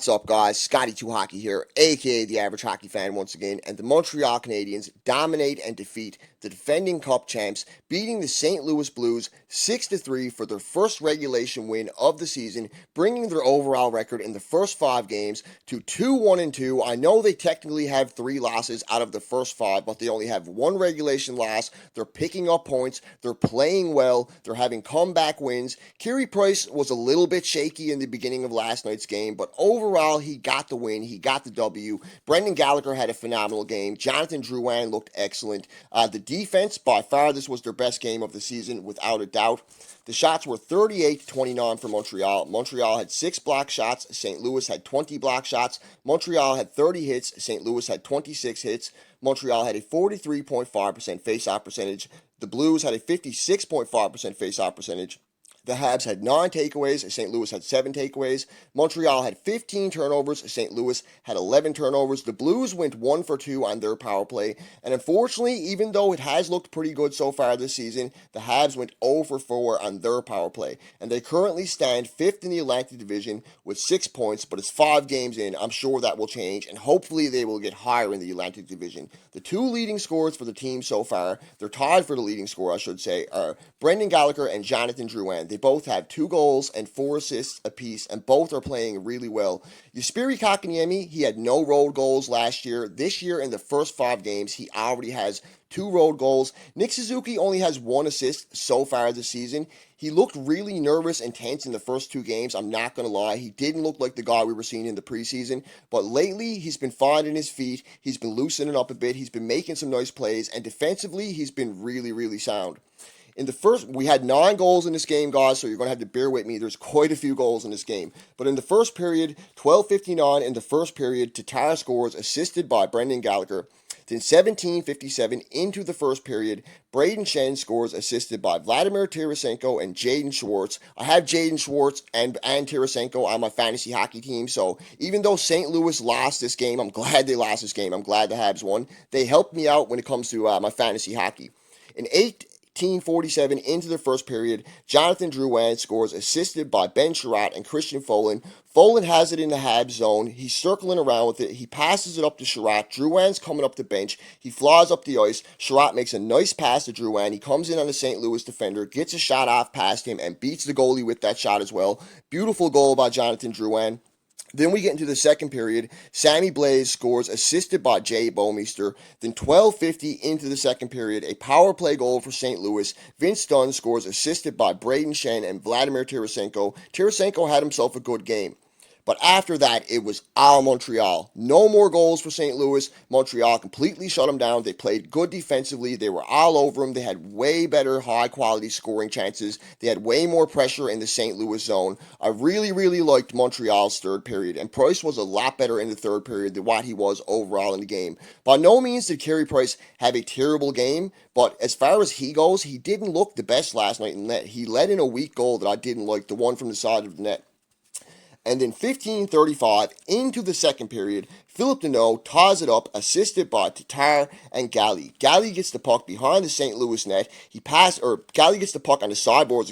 What's up, guys? Scotty2 Hockey here, aka the Average Hockey Fan once again, and the Montreal Canadiens dominate and defeat the defending Cup champs, beating the St. Louis Blues 6-3 for their first regulation win of the season, bringing their overall record in the first 5 games to 2-1-2. I know they technically have 3 losses out of the first 5, but they only have 1 regulation loss. They're picking up points, they're playing well, they're having comeback wins. Carey Price was a little bit shaky in the beginning of last night's game, but overall, he got the win. He got the W. Brendan Gallagher had a phenomenal game. Jonathan Drouin looked excellent. The defense, by far, this was their best game of the season, without a doubt. The shots were 38-29 for Montreal. Montreal had 6 block shots. St. Louis had 20 block shots. Montreal had 30 hits. St. Louis had 26 hits. Montreal had a 43.5% face-off percentage. The Blues had a 56.5% face-off percentage. The Habs had 9 takeaways. St. Louis had 7 takeaways. Montreal had 15 turnovers. St. Louis had 11 turnovers. The Blues went 1 for 2 on their power play. And unfortunately, even though it has looked pretty good so far this season, the Habs went 0 for 4 on their power play. And they currently stand 5th in the Atlantic Division with 6 points, but it's 5 games in. I'm sure that will change, and hopefully they will get higher in the Atlantic Division. The 2 leading scorers for the team so far, they're tied for the leading scorer, I should say, are Brendan Gallagher and Jonathan Drouin. They both have 2 goals and 4 assists apiece, and both are playing really well. Jesperi Kotkaniemi, he had no road goals last year. This year, in the first 5 games, he already has 2 road goals. Nick Suzuki only has 1 assist so far this season. He looked really nervous and tense in the first 2 games, I'm not going to lie. He didn't look like the guy we were seeing in the preseason, but lately he's been finding his feet. He's been loosening up a bit. He's been making some nice plays, and defensively, he's been really, really sound. In the first, we had 9 goals in this game, guys, so you're going to have to bear with me. There's quite a few goals in this game. But in the first period, 12:59 in the first period, Tatar scores, assisted by Brendan Gallagher. Then 17:57 into the first period, Braden Shen scores, assisted by Vladimir Tarasenko and Jaden Schwartz. I have Jaden Schwartz and Tarasenko on my fantasy hockey team, so even though St. Louis lost this game, I'm glad they lost this game. I'm glad the Habs won. They helped me out when it comes to my fantasy hockey. In 18:47 into the first period, Jonathan Drouin scores, assisted by Ben Chiarot and Christian Folin. Folin has it in the Habs zone. He's circling around with it. He passes it up to Chiarot. Drouin's coming up the bench. He flies up the ice. Chiarot makes a nice pass to Drouin. He comes in on the St. Louis defender, gets a shot off past him, and beats the goalie with that shot as well. Beautiful goal by Jonathan Drouin. Then we get into the second period. Sammy Blais scores, assisted by Jay Bouwmeester. Then 12:50 into the second period, a power play goal for St. Louis. Vince Dunn scores, assisted by Braden Shen and Vladimir Tarasenko. Tarasenko had himself a good game. But after that, it was all Montreal. No more goals for St. Louis. Montreal completely shut them down. They played good defensively. They were all over them. They had way better high-quality scoring chances. They had way more pressure in the St. Louis zone. I really, really liked Montreal's third period, and Price was a lot better in the third period than what he was overall in the game. By no means did Carey Price have a terrible game, but as far as he goes, he didn't look the best last night in net. He let in a weak goal that I didn't like, the one from the side of the net. And then 15:35 into the second period, Philip Deneau ties it up, assisted by Tatar and Galley. Galley gets the puck behind the St. Louis net. Galley gets the puck on the sideboards,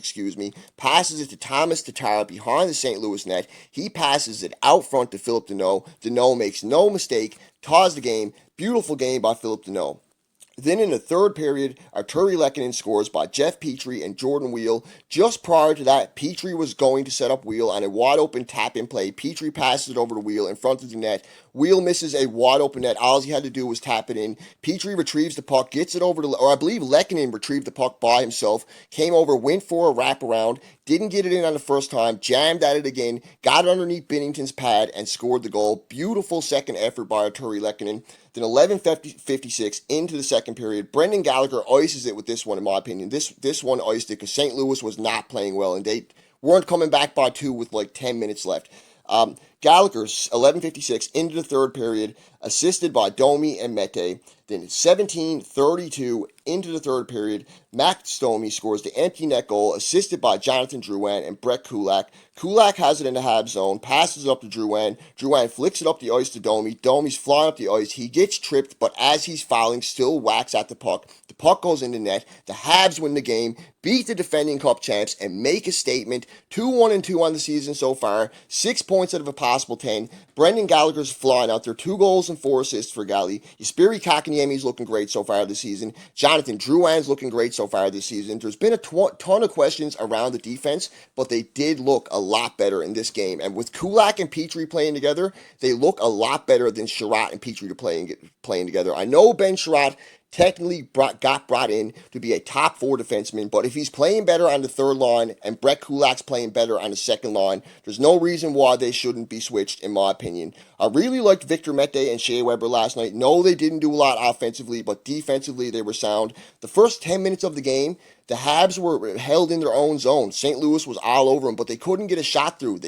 passes it to Thomas Tatar behind the St. Louis net. He passes it out front to Philip Deneau. Deneau makes no mistake, ties the game. Beautiful game by Philip Deneau. Then in the third period, Arturi Lehkonen scores by Jeff Petrie and Jordan Wheel. Just prior to that, Petrie was going to set up Wheel on a wide-open tap-in play. Petrie passes it over to Wheel in front of the net. Wheel misses a wide-open net. All he had to do was tap it in. Petrie retrieves the puck, gets it over to, or I believe Lehkonen retrieved the puck by himself, came over, went for a wraparound, didn't get it in on the first time, jammed at it again, got it underneath Binnington's pad, and scored the goal. Beautiful second effort by Arturi Lehkonen. Then 11:56 into the second period, Brendan Gallagher ices it with this one, in my opinion. This one iced it because St. Louis was not playing well, and they weren't coming back by 2 with like 10 minutes left. Gallagher's 11:56 into the third period, assisted by Domi and Mete. Then 17:32 into the third period, Max Domi scores the empty net goal, assisted by Jonathan Drouin and Brett Kulak. Kulak has it in the Habs zone, passes it up to Drouin. Drouin flicks it up the ice to Domi. Domi's flying up the ice. He gets tripped, but as he's fouling, still whacks at the puck. The puck goes in the net. The Habs win the game, beat the defending Cup champs, and make a statement. 2-1-2 on the season so far. 6 points out of a possible 10. Brendan Gallagher's flying out there. 2 goals and 4 assists for Gally. Jesperi Kotkaniemi's looking great so far this season. Jonathan Drouin's looking great so far this season. There's been a ton of questions around the defense, but they did look a lot better in this game. And with Kulak and Petrie playing together, they look a lot better than Sherratt and Petrie playing together. I know Ben Sherratt technically got brought in to be a top 4 defenseman, but if he's playing better on the third line and Brett Kulak's playing better on the second line, there's no reason why they shouldn't be switched, in my opinion. I really liked Victor Mete and Shea Weber last night. No, they didn't do a lot offensively, but defensively they were sound. The first 10 minutes of the game, the Habs were held in their own zone. St. Louis was all over them, but they couldn't get a shot through.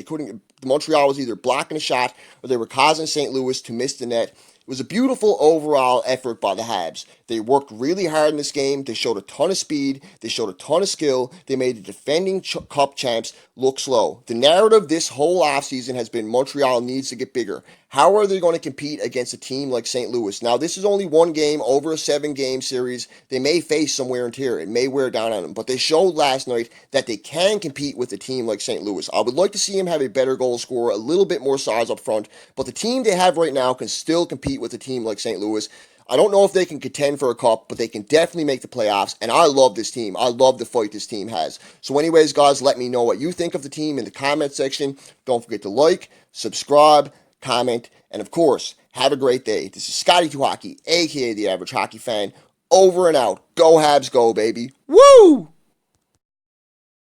Montreal was either blocking a shot or they were causing St. Louis to miss the net. It was a beautiful overall effort by the Habs. They worked really hard in this game. They showed a ton of speed. They showed a ton of skill. They made the defending Cup champs look slow. The narrative this whole offseason has been Montreal needs to get bigger. How are they going to compete against a team like St. Louis? Now, this is only one game over a 7-game series. They may face some wear and tear. It may wear down on them. But they showed last night that they can compete with a team like St. Louis. I would like to see him have a better goal scorer, a little bit more size up front. But the team they have right now can still compete with a team like St. Louis. I don't know if they can contend for a cup, but they can definitely make the playoffs, and I love this team. I love the fight this team has. So anyways, guys, let me know what you think of the team in the comment section. Don't forget to like, subscribe, comment, and of course, have a great day. This is Scotty 2 Hockey, aka the Average Hockey Fan, over and out. Go Habs, go, baby. Woo!